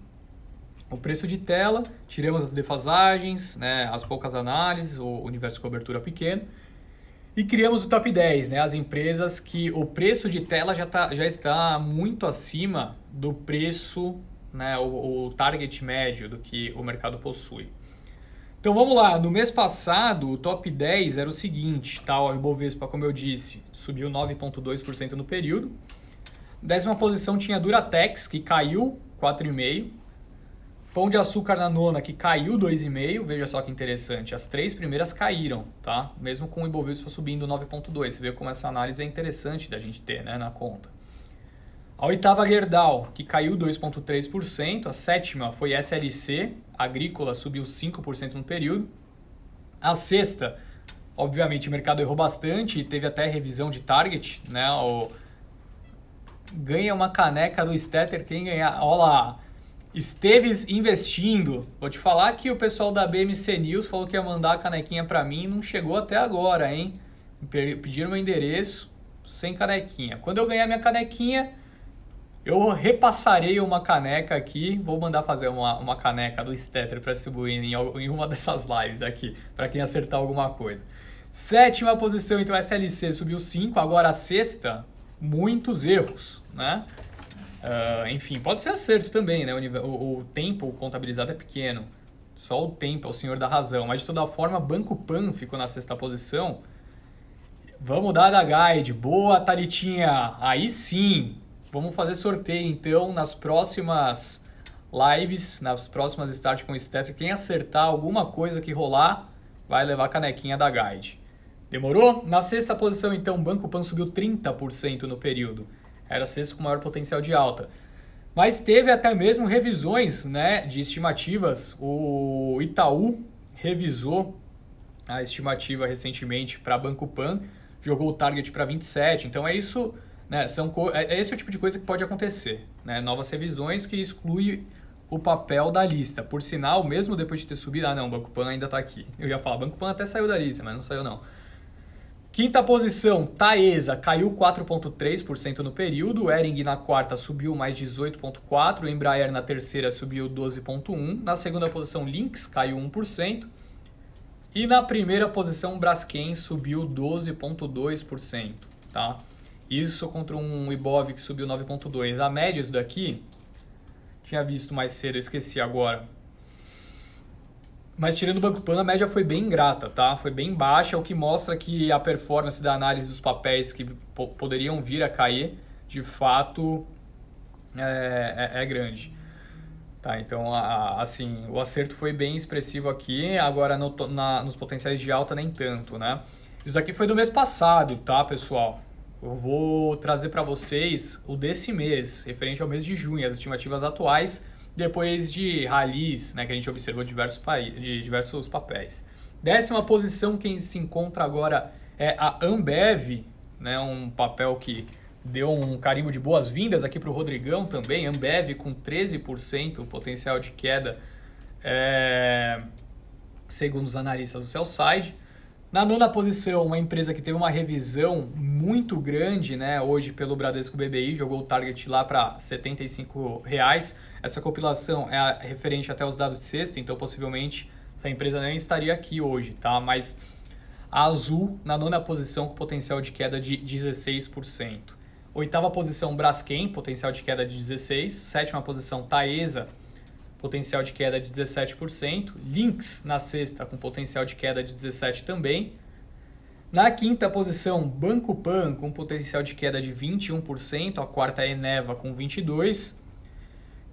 o preço de tela, tiramos as defasagens, né, as poucas análises, o universo de cobertura pequeno, e criamos o top 10, né, as empresas que o preço de tela já está muito acima do preço, né, o target médio do que o mercado possui. Então vamos lá, no mês passado o top 10 era o seguinte, tá? O Ibovespa, como eu disse, subiu 9,2% no período. 10ª posição tinha Duratex, que caiu 4,5%. Pão de Açúcar na 9ª, que caiu 2,5%. Veja só que interessante, as 3 primeiras caíram, tá? Mesmo com o Ibovespa subindo 9,2%. Você vê como essa análise é interessante da gente ter, né, na conta. A 8ª, Gerdau, que caiu 2,3%. A 7ª foi SLC, Agrícola, subiu 5% no período. A 6ª, obviamente, o mercado errou bastante e teve até revisão de target, né? Ganha uma caneca do Stetter, quem ganhar... Olha lá, Esteves investindo. Vou te falar que o pessoal da BMC News falou que ia mandar a canequinha para mim e não chegou até agora, hein? Pediram meu endereço sem canequinha. Quando eu ganhar minha canequinha... eu repassarei uma caneca aqui, vou mandar fazer uma caneca do Stetter para distribuir em uma dessas lives aqui, para quem acertar alguma coisa. 7ª posição, então, SLC subiu 5%, agora a 6ª, muitos erros, né? Enfim, pode ser acerto também, né? O tempo contabilizado é pequeno, só o tempo é o senhor da razão, mas de toda forma, Banco Pan ficou na 6ª posição. Vamos dar da guide, boa Thalitinha, aí sim! Vamos fazer sorteio, então, nas próximas lives, nas próximas Start com Stetter. Quem acertar alguma coisa que rolar, vai levar a canequinha da Guide. Demorou? Na 6ª posição, então, Banco Pan subiu 30% no período. Era a 6ª com maior potencial de alta. Mas teve até mesmo revisões, né, de estimativas. O Itaú revisou a estimativa recentemente para Banco Pan, jogou o target para 27. Então, é isso... né, esse é o tipo de coisa que pode acontecer, né? Novas revisões que excluem o papel da lista. Por sinal, mesmo depois de ter subido... ah, não, o Banco Pan ainda está aqui. Eu ia falar, Banco Pan até saiu da lista, mas não saiu não. Quinta posição, Taesa caiu 4,3% no período, Hering na quarta subiu mais 18,4%, Embraer na terceira subiu 12,1%, na segunda posição Lynx caiu 1%, e na primeira posição Braskem subiu 12,2%, tá? Isso contra um Ibov que subiu 9,2%. A média disso daqui, tinha visto mais cedo, esqueci agora. Mas tirando o Banco Pan, a média foi bem ingrata, tá? Foi bem baixa, o que mostra que a performance da análise dos papéis que poderiam vir a cair, de fato, é grande. Tá, então, assim, o acerto foi bem expressivo aqui, agora nos potenciais de alta nem tanto, né? Isso daqui foi do mês passado, tá, pessoal? Eu vou trazer para vocês o desse mês, referente ao mês de junho, as estimativas atuais, depois de rallies, né, que a gente observou de diversos papéis. Décima posição, quem se encontra agora é a Ambev, né, um papel que deu um carimbo de boas-vindas aqui para o Rodrigão também. Ambev com 13% potencial de queda, segundo os analistas do Sell-Side. Na nona posição, uma empresa que teve uma revisão muito grande, né, hoje pelo Bradesco BBI, jogou o target lá para R$ 75. Essa compilação é referente até os dados de sexta, então possivelmente essa empresa nem estaria aqui hoje, tá? Mas a Azul na nona posição com potencial de queda de 16%. Oitava posição Braskem, potencial de queda de 16%. Sétima posição Taesa, potencial de queda de 17%. Lynx na sexta com potencial de queda de 17% também. Na quinta posição, Banco Pan com potencial de queda de 21%. A quarta é Eneva com 22%.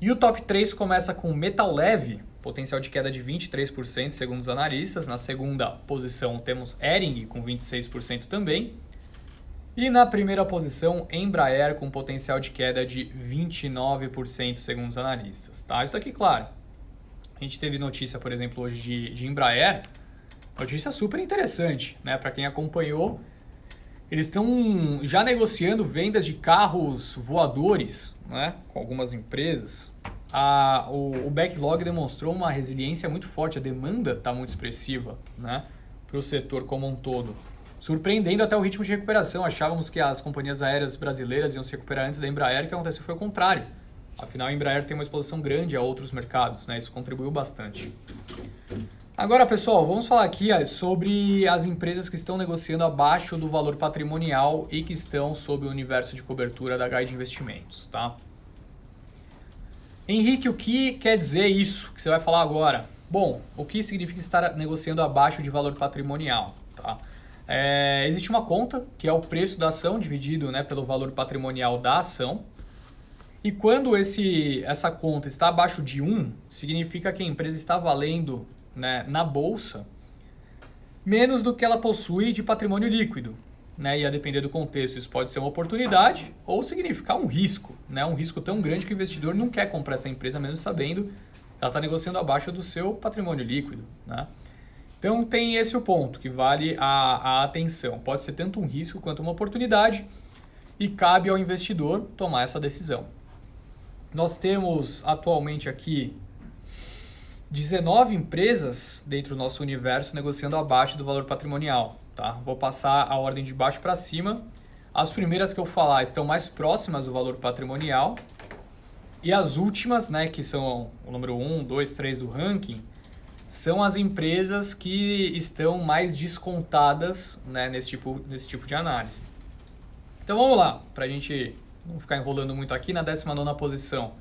E o top 3 começa com Metal Leve, potencial de queda de 23%, segundo os analistas. Na segunda posição temos Hering com 26% também. E na primeira posição, Embraer com potencial de queda de 29%, segundo os analistas. Tá? Isso aqui, claro. A gente teve notícia, por exemplo, hoje de Embraer. Notícia super interessante, né? Para quem acompanhou, eles estão já negociando vendas de carros voadores, né? Com algumas empresas. O backlog demonstrou uma resiliência muito forte, a demanda está muito expressiva, né? Para o setor como um todo. Surpreendendo até o ritmo de recuperação. Achávamos que as companhias aéreas brasileiras iam se recuperar antes da Embraer, o que aconteceu foi o contrário. Afinal, a Embraer tem uma exposição grande a outros mercados, né? Isso contribuiu bastante. Agora, pessoal, vamos falar aqui sobre as empresas que estão negociando abaixo do valor patrimonial e que estão sob o universo de cobertura da Guide Investimentos, tá? Henrique, o que quer dizer isso que você vai falar agora? Bom, o que significa estar negociando abaixo de valor patrimonial, tá? Existe uma conta, que é o preço da ação dividido, né, pelo valor patrimonial da ação. E quando essa conta está abaixo de 1, significa que a empresa está valendo, né, na bolsa menos do que ela possui de patrimônio líquido. Né? E a depender do contexto, isso pode ser uma oportunidade ou significar um risco. Né? Um risco tão grande que o investidor não quer comprar essa empresa mesmo sabendo que ela está negociando abaixo do seu patrimônio líquido. Né? Então tem esse o ponto que vale a atenção. Pode ser tanto um risco quanto uma oportunidade e cabe ao investidor tomar essa decisão. Nós temos atualmente aqui 19 empresas dentro do nosso universo negociando abaixo do valor patrimonial. Tá? Vou passar a ordem de baixo para cima. As primeiras que eu falar estão mais próximas do valor patrimonial. E as últimas, né, que são o número 1, 2, 3 do ranking, são as empresas que estão mais descontadas, né, nesse tipo de análise. Então vamos lá, para a gente não ficar enrolando muito aqui. Na 19ª posição,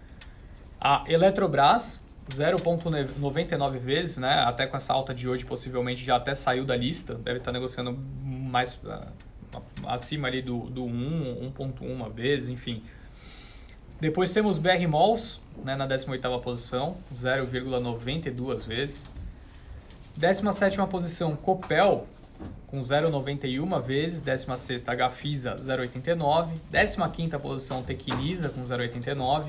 a Eletrobras, 0,99 vezes, né? Até com essa alta de hoje, possivelmente já até saiu da lista, deve estar negociando mais acima ali do 1,1 vezes, enfim. Depois temos BR Malls, né, na 18ª posição, 0,92 vezes. 17ª posição, Copel, com 0,91 vezes. 16ª, Gafisa, 0,89. 15ª posição, Tequilisa, com 0,89.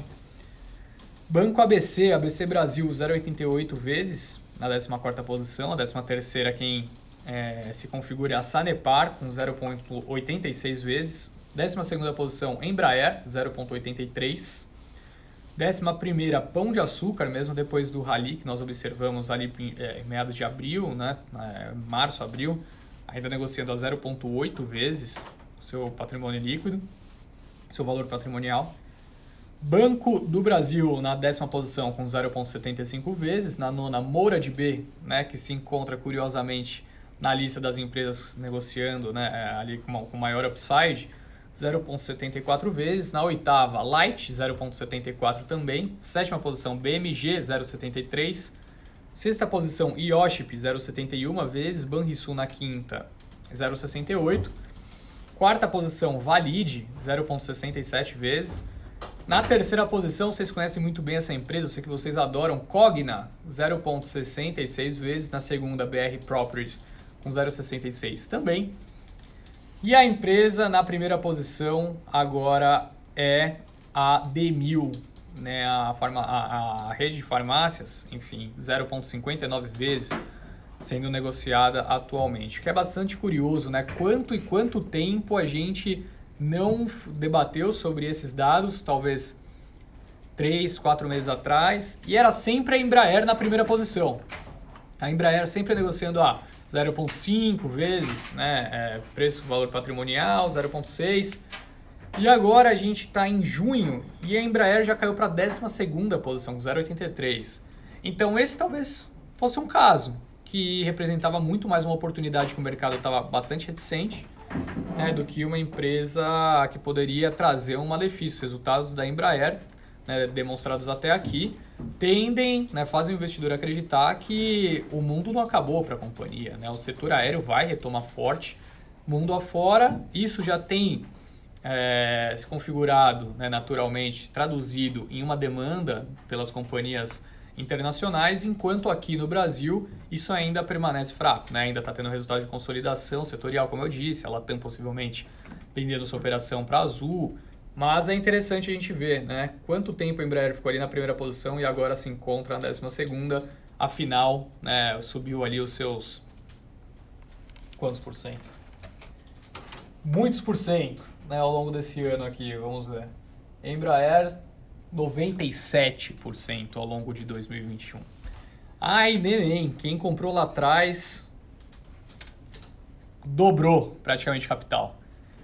Banco ABC, ABC Brasil, 0,88 vezes, na 14ª posição. A 13ª, quem se configura é a Sanepar, com 0,86 vezes. 12ª posição, Embraer, 0,83. 11ª, Pão de Açúcar, mesmo depois do rally que nós observamos ali em meados de abril, né? Março, abril, ainda negociando a 0,8 vezes o seu patrimônio líquido, seu valor patrimonial. Banco do Brasil na 10ª posição com 0,75 vezes. Na 9ª, Moura de B, né, que se encontra curiosamente na lista das empresas negociando, né, ali com maior upside, 0,74 vezes. Na 8ª, Light, 0,74 também. 7ª posição, BMG, 0,73. 6ª posição, Iochip, 0,71 vezes. Banrisul na 5ª, 0,68. 4ª posição, Valid, 0,67 vezes. Na 3ª posição, vocês conhecem muito bem essa empresa, eu sei que vocês adoram, Cogna, 0,66 vezes. Na 2ª, BR Properties, com 0,66 também. E a empresa na 1ª posição agora é a Demil, né, a rede de farmácias, enfim, 0,59 vezes sendo negociada atualmente. O que é bastante curioso, né? Quanto tempo a gente não debateu sobre esses dados, talvez 3, 4 meses atrás, e era sempre a Embraer na 1ª posição. A Embraer sempre negociando a 0,5 vezes, né, preço-valor patrimonial, 0,6. E agora a gente está em junho e a Embraer já caiu para a 12ª posição, com 0,83. Então esse talvez fosse um caso que representava muito mais uma oportunidade que o mercado estava bastante reticente, né, do que uma empresa que poderia trazer um malefício. Os resultados da Embraer, né, demonstrados até aqui, tendem, né, fazem o investidor acreditar que o mundo não acabou para a companhia, né? O setor aéreo vai retomar forte, mundo afora. Isso já tem se configurado, né, naturalmente, traduzido em uma demanda pelas companhias internacionais, enquanto aqui no Brasil isso ainda permanece fraco, né? Ainda está tendo resultado de consolidação setorial, como eu disse, a Latam possivelmente vendendo sua operação para a Azul, mas é interessante a gente ver, né, quanto tempo a Embraer ficou ali na 1ª posição e agora se encontra na 12ª, afinal, né, subiu ali os seus quantos por cento? Muitos por cento, né, ao longo desse ano aqui, vamos ver. Embraer 97% ao longo de 2021. Ai, neném, quem comprou lá atrás dobrou praticamente capital.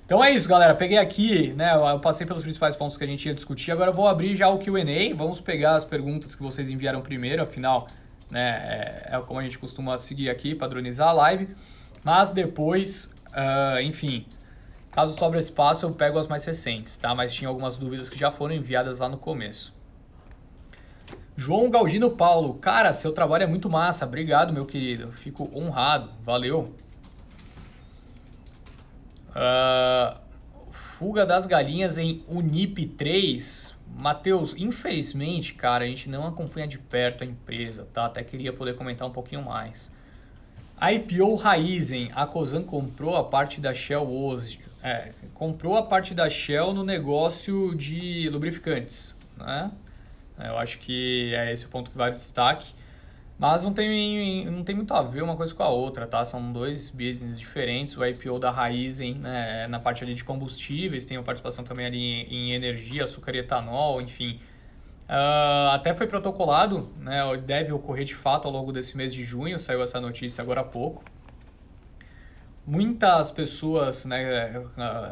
Então é isso, galera. Peguei aqui, né, eu passei pelos principais pontos que a gente ia discutir. Agora eu vou abrir já o Q&A. Vamos pegar as perguntas que vocês enviaram primeiro, afinal, né, é como a gente costuma seguir aqui, padronizar a live. Mas depois, enfim, caso sobre espaço, eu pego as mais recentes, tá? Mas tinha algumas dúvidas que já foram enviadas lá no começo. João Galdino Paulo, cara, seu trabalho é muito massa. Obrigado, meu querido. Fico honrado. Valeu. Fuga das galinhas em Unip 3. Matheus, infelizmente, cara, a gente não acompanha de perto a empresa, tá? Até queria poder comentar um pouquinho mais. IPO Raizen, a Cosan comprou a parte da Shell hoje. Comprou a parte da Shell no negócio de lubrificantes, né? Eu acho que é esse o ponto que vai ao destaque. Mas não tem muito a ver uma coisa com a outra, tá? São dois business diferentes. O IPO da Raizen, né, na parte ali de combustíveis, tem a participação também ali em energia, açúcar e etanol, enfim. Até foi protocolado, né, deve ocorrer de fato ao longo desse mês de junho, saiu essa notícia agora há pouco. Muitas pessoas, né,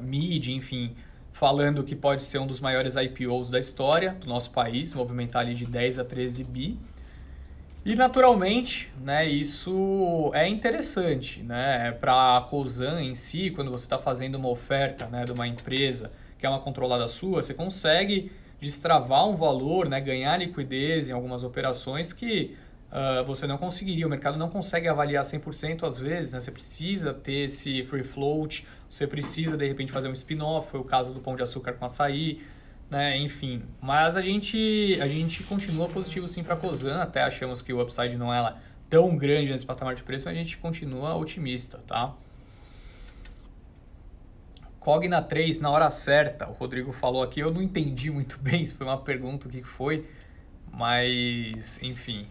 mídia, enfim, falando que pode ser um dos maiores IPOs da história do nosso país, movimentar ali de 10 a 13 bi. E naturalmente, né, isso é interessante, né, para a Cosan em si, quando você está fazendo uma oferta, né, de uma empresa que é uma controlada sua, você consegue destravar um valor, né, ganhar liquidez em algumas operações que você não conseguiria, o mercado não consegue avaliar 100% às vezes, né, você precisa ter esse free float, você precisa de repente fazer um spin-off, foi o caso do Pão de Açúcar com açaí, né, enfim, mas a gente continua positivo sim para a Cosan, até achamos que o upside não é tão grande nesse patamar de preço, mas a gente continua otimista, tá? Cogna 3 na hora certa, o Rodrigo falou aqui, eu não entendi muito bem se foi uma pergunta, o que foi, mas enfim,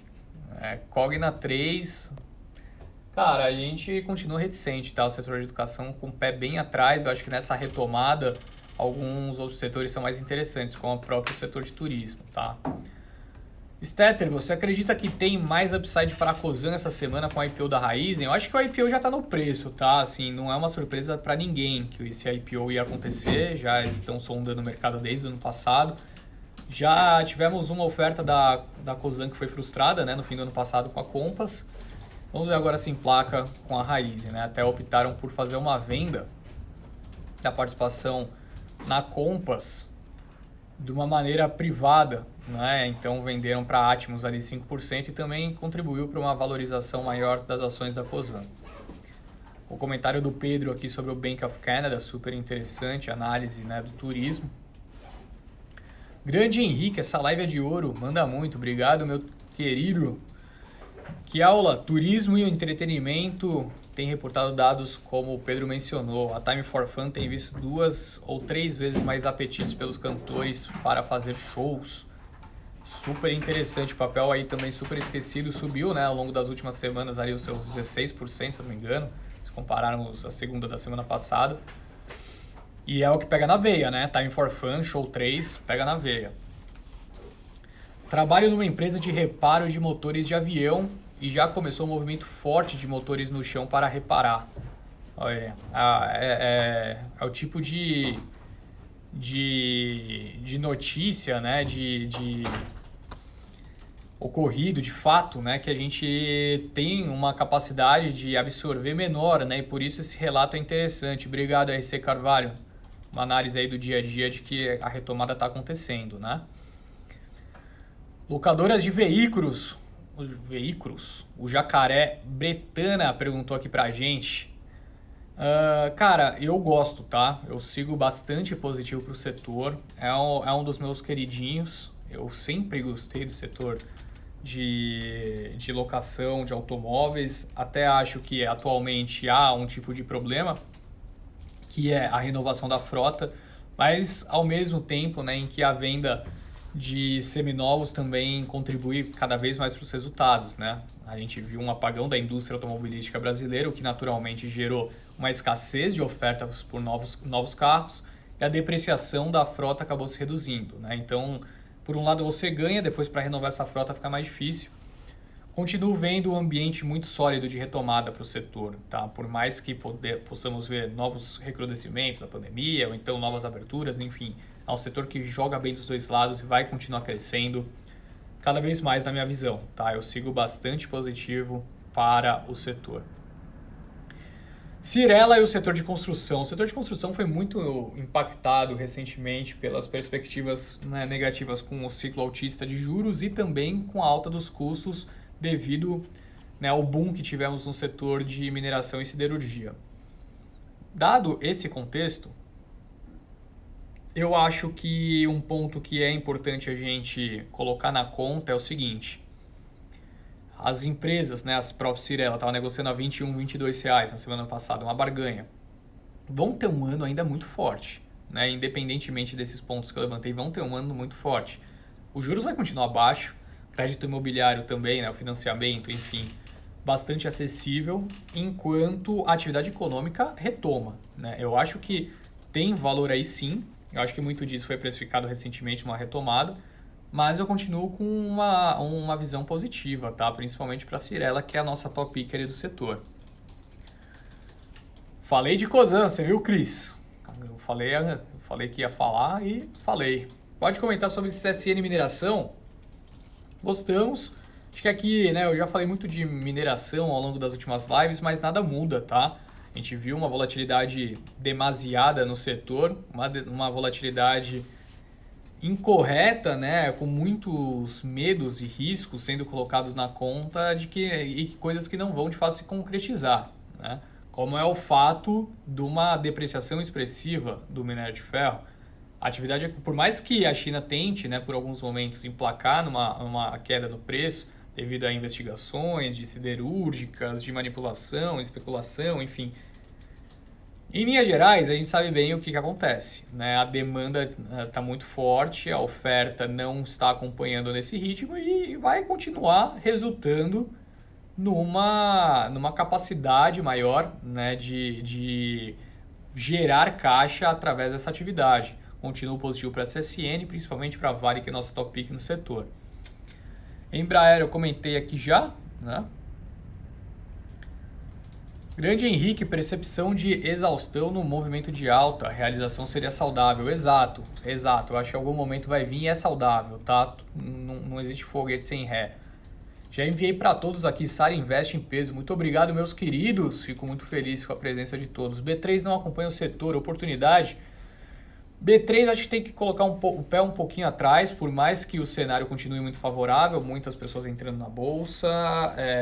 Cogna 3, cara, a gente continua reticente, tá? O setor de educação com o pé bem atrás, eu acho que nessa retomada alguns outros setores são mais interessantes, como o próprio setor de turismo, tá? Stetter, você acredita que tem mais upside para a Cosan essa semana com a IPO da Raízen? Eu acho que o IPO já está no preço, tá? Assim, não é uma surpresa para ninguém que esse IPO ia acontecer, já estão sondando o mercado desde o ano passado. Já tivemos uma oferta da Cosan que foi frustrada, né, no fim do ano passado com a Compass. Vamos ver agora se emplaca com a Raízen, né? Até optaram por fazer uma venda da participação na Compass de uma maneira privada, né? Então venderam para a Atmos ali 5% e também contribuiu para uma valorização maior das ações da Cosan. O comentário do Pedro aqui sobre o Bank of Canada, super interessante, análise, né, do turismo. Grande Henrique, essa live é de ouro, manda muito, obrigado meu querido. Que aula, turismo e entretenimento tem reportado dados como o Pedro mencionou. A Time for Fun tem visto 2 ou 3 vezes mais apetites pelos cantores para fazer shows. Super interessante, o papel aí também super esquecido, subiu, né, ao longo das últimas semanas ali os seus 16%, se não me engano, se compararmos a segunda da semana passada. E é o que pega na veia, né, Time for Fun, Show 3, pega na veia. Trabalho numa empresa de reparo de motores de avião e já começou um movimento forte de motores no chão para reparar. Olha, é o tipo de notícia, né, de ocorrido, de fato, né, que a gente tem uma capacidade de absorver menor, né, e por isso esse relato é interessante. Obrigado, RC Carvalho. Uma análise aí do dia a dia de que a retomada está acontecendo, né? Locadoras de veículos, o Jacaré Bretana perguntou aqui pra gente. Cara, eu gosto, tá? Eu sigo bastante positivo pro setor, é um dos meus queridinhos. Eu sempre gostei do setor de locação de automóveis, até acho que atualmente há um tipo de problema, que é a renovação da frota, mas ao mesmo tempo, né, em que a venda de seminovos também contribui cada vez mais para os resultados, né? A gente viu um apagão da indústria automobilística brasileira, o que naturalmente gerou uma escassez de ofertas por novos carros e a depreciação da frota acabou se reduzindo, né? Então, por um lado você ganha, depois para renovar essa frota fica mais difícil. Continuo vendo um ambiente muito sólido de retomada para o setor, tá? Por mais que possamos ver novos recrudescimentos da pandemia ou então novas aberturas, enfim, é um setor que joga bem dos dois lados e vai continuar crescendo cada vez mais na minha visão, tá? Eu sigo bastante positivo para o setor. Cyrela e o setor de construção. O setor de construção foi muito impactado recentemente pelas perspectivas, né, negativas com o ciclo altista de juros e também com a alta dos custos devido, né, ao boom que tivemos no setor de mineração e siderurgia. Dado esse contexto, eu acho que um ponto que é importante a gente colocar na conta é o seguinte: as empresas, né, as próprias Cyrela, estavam negociando a R$ 21, R$ 22 na semana passada, uma barganha. Vão ter um ano ainda muito forte, né, independentemente desses pontos que eu levantei, vão ter um ano muito forte. Os juros vai continuar baixo, crédito imobiliário também, né, o financiamento, enfim, bastante acessível, enquanto a atividade econômica retoma, né? Eu acho que tem valor aí sim, eu acho que muito disso foi precificado recentemente numa retomada, mas eu continuo com uma visão positiva, tá? Principalmente para a Cyrela, que é a nossa top picker do setor. Falei de Cosan, você viu, Cris? Eu falei que ia falar e falei. Pode comentar sobre CSN Mineração? Gostamos. Acho que aqui, né, eu já falei muito de mineração ao longo das últimas lives, mas nada muda, tá? A gente viu uma volatilidade demasiada no setor, uma volatilidade incorreta, né, com muitos medos e riscos sendo colocados na conta e coisas que não vão de fato se concretizar, né? Como é o fato de uma depreciação expressiva do minério de ferro. A atividade, por mais que a China tente, né, por alguns momentos, emplacar numa queda no preço, devido a investigações de siderúrgicas, de manipulação, especulação, enfim. Em linhas gerais, a gente sabe bem o que acontece, né? A demanda está muito forte, a oferta não está acompanhando nesse ritmo e vai continuar resultando numa capacidade maior, né, de gerar caixa através dessa atividade. Continuo positivo para a CSN, principalmente para a Vale, que é nossa top pick no setor. Embraer eu comentei aqui já, né? Grande Henrique, percepção de exaustão no movimento de alta, a realização seria saudável. Exato, exato. Eu acho que em algum momento vai vir e é saudável, tá? Não existe foguete sem ré. Já enviei para todos aqui, Sara Investe em peso. Muito obrigado, meus queridos. Fico muito feliz com a presença de todos. B3 não acompanha o setor, oportunidade. B3 acho que tem que colocar o pé um pouquinho atrás, por mais que o cenário continue muito favorável, muitas pessoas entrando na bolsa,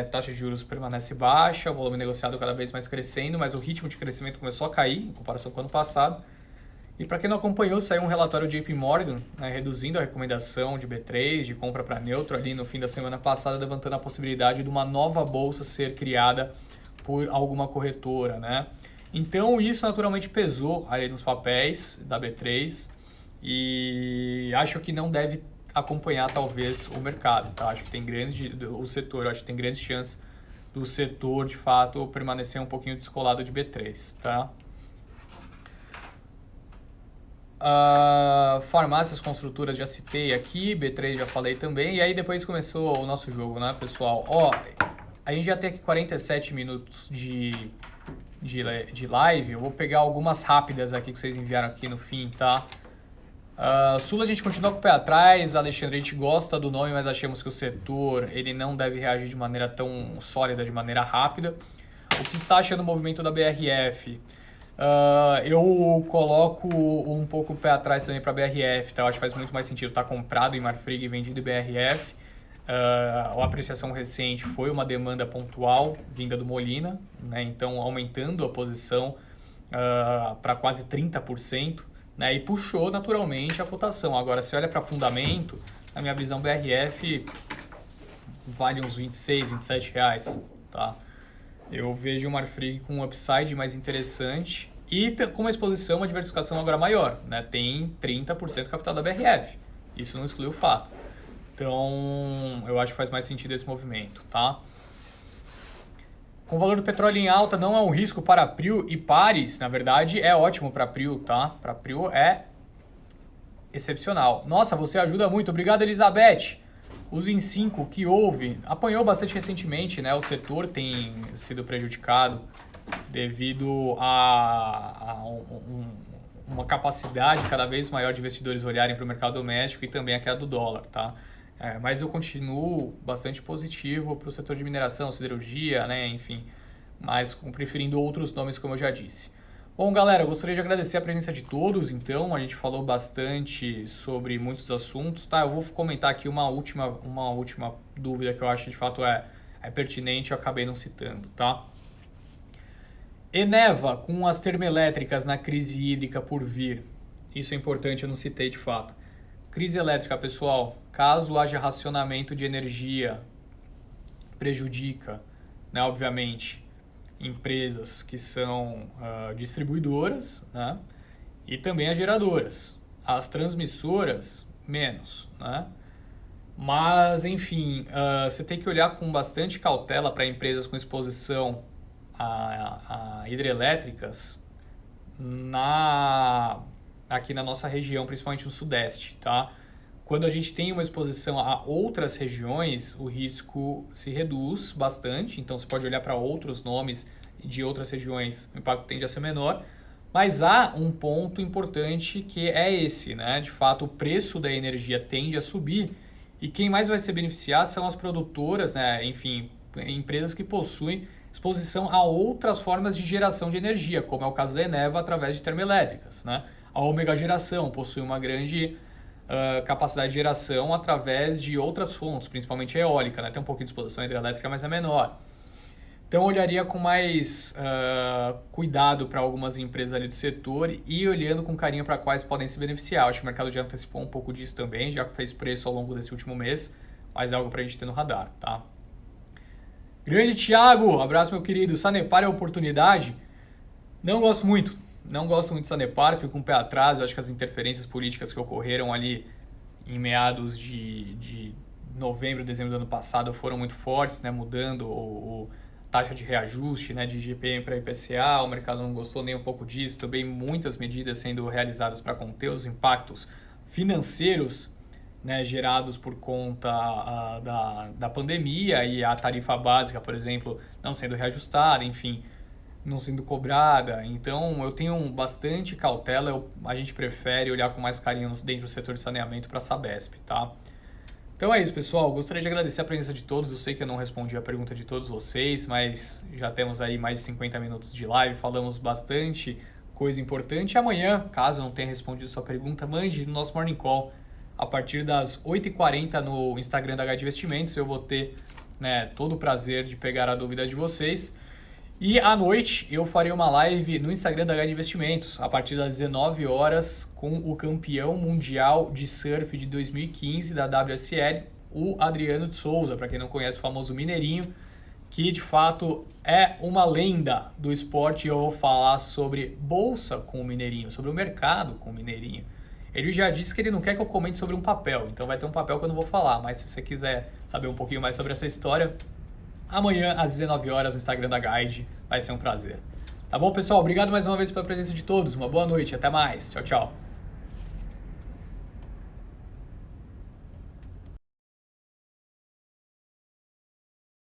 taxa de juros permanece baixa, o volume negociado cada vez mais crescendo, mas o ritmo de crescimento começou a cair em comparação com o ano passado. E para quem não acompanhou, saiu um relatório de JP Morgan, né, reduzindo a recomendação de B3, de compra para neutro ali no fim da semana passada, levantando a possibilidade de uma nova bolsa ser criada por alguma corretora, né? Então isso naturalmente pesou ali nos papéis da B3 e acho que não deve acompanhar talvez o mercado, tá? Acho que tem o setor, acho que tem grandes chances do setor de fato permanecer um pouquinho descolado de B3, tá? Farmácias construtoras já citei aqui, B3 já falei também, e aí depois começou o nosso jogo, né, pessoal? Ó, a gente já tem aqui 47 minutos de live, eu vou pegar algumas rápidas aqui que vocês enviaram aqui no fim, tá? Sul a gente continua com o pé atrás, Alexandre, a gente gosta do nome, mas achamos que o setor ele não deve reagir de maneira tão sólida, de maneira rápida. O que está achando o movimento da BRF? Eu coloco um pouco o pé atrás também para a BRF, tá? Eu acho que faz muito mais sentido estar comprado em Marfrig e vendido em BRF. A apreciação recente foi uma demanda pontual vinda do Molina, né? Então aumentando a posição para quase 30%, né? E puxou naturalmente a cotação. Agora, se olha para fundamento, na minha visão, BRF vale uns 26, 27 reais, tá? Eu vejo o Marfrig com um upside mais interessante e com uma exposição, uma diversificação agora maior, né? Tem 30% do capital da BRF, isso não exclui o fato. Então, eu acho que faz mais sentido esse movimento, tá? Com o valor do petróleo em alta, não é um risco para a Prio e pares. Na verdade, é ótimo para a Prio, tá? Para a Prio é excepcional. Nossa, você ajuda muito. Obrigado, Elizabeth. Os em 5 que houve, apanhou bastante recentemente, né? O setor tem sido prejudicado devido a uma capacidade cada vez maior de investidores olharem para o mercado doméstico e também a queda do dólar, tá? Mas eu continuo bastante positivo para o setor de mineração, siderurgia, né, enfim, mas preferindo outros nomes, como eu já disse. Bom, galera, eu gostaria de agradecer a presença de todos, então, a gente falou bastante sobre muitos assuntos, tá? Eu vou comentar aqui uma última dúvida que eu acho que de fato é pertinente, eu acabei não citando, tá? Eneva com as termoelétricas na crise hídrica por vir, isso é importante, eu não citei de fato. Crise elétrica, pessoal, caso haja racionamento de energia, prejudica, né, obviamente, empresas que são distribuidoras, né, e também as geradoras. As transmissoras, menos, né? Mas, enfim, você tem que olhar com bastante cautela para empresas com exposição a hidrelétricas aqui na nossa região, principalmente no Sudeste, tá? Quando a gente tem uma exposição a outras regiões, o risco se reduz bastante, então você pode olhar para outros nomes de outras regiões, o impacto tende a ser menor, mas há um ponto importante que é esse, né? De fato, o preço da energia tende a subir e quem mais vai se beneficiar são as produtoras, né? Enfim, empresas que possuem exposição a outras formas de geração de energia, como é o caso da Eneva através de termoelétricas, né? A Ômega Geração possui uma grande capacidade de geração através de outras fontes, principalmente a eólica, né? Tem um pouquinho de exposição hidrelétrica, mas é menor. Então eu olharia com mais cuidado para algumas empresas ali do setor e olhando com carinho para quais podem se beneficiar. Acho que o mercado já antecipou um pouco disso também, já fez preço ao longo desse último mês, mas é algo para a gente ter no radar, tá? Grande Thiago, abraço meu querido. Sanepar é oportunidade? Não gosto muito de Sanepar, fico com o pé atrás. Eu acho que as interferências políticas que ocorreram ali em meados de novembro, dezembro do ano passado foram muito fortes, né? Mudando taxa de reajuste, né? De IGPM para IPCA, o mercado não gostou nem um pouco disso. Também muitas medidas sendo realizadas para conter os impactos financeiros né, gerados por conta da pandemia e a tarifa básica, por exemplo, não sendo reajustada, enfim, não sendo cobrada. Então, eu tenho bastante cautela, a gente prefere olhar com mais carinho dentro do setor de saneamento para a Sabesp, tá? Então é isso, pessoal. Gostaria de agradecer a presença de todos. Eu sei que eu não respondi a pergunta de todos vocês, mas já temos aí mais de 50 minutos de live, falamos bastante coisa importante. Amanhã, caso eu não tenha respondido sua pergunta, mande no nosso Morning Call a partir das 8h40 no Instagram da Guide Investimentos. Eu vou ter, né, todo o prazer de pegar a dúvida de vocês. E à noite eu farei uma live no Instagram da Guide Investimentos, a partir das 19 horas, com o campeão mundial de surf de 2015 da WSL, o Adriano de Souza, para quem não conhece, o famoso Mineirinho, que de fato é uma lenda do esporte. Eu vou falar sobre bolsa com o Mineirinho, sobre o mercado com o Mineirinho. Ele já disse que ele não quer que eu comente sobre um papel, então vai ter um papel que eu não vou falar, mas se você quiser saber um pouquinho mais sobre essa história, amanhã às 19 horas no Instagram da Guide, vai ser um prazer. Tá bom, pessoal? Obrigado mais uma vez pela presença de todos, uma boa noite, até mais, tchau, tchau.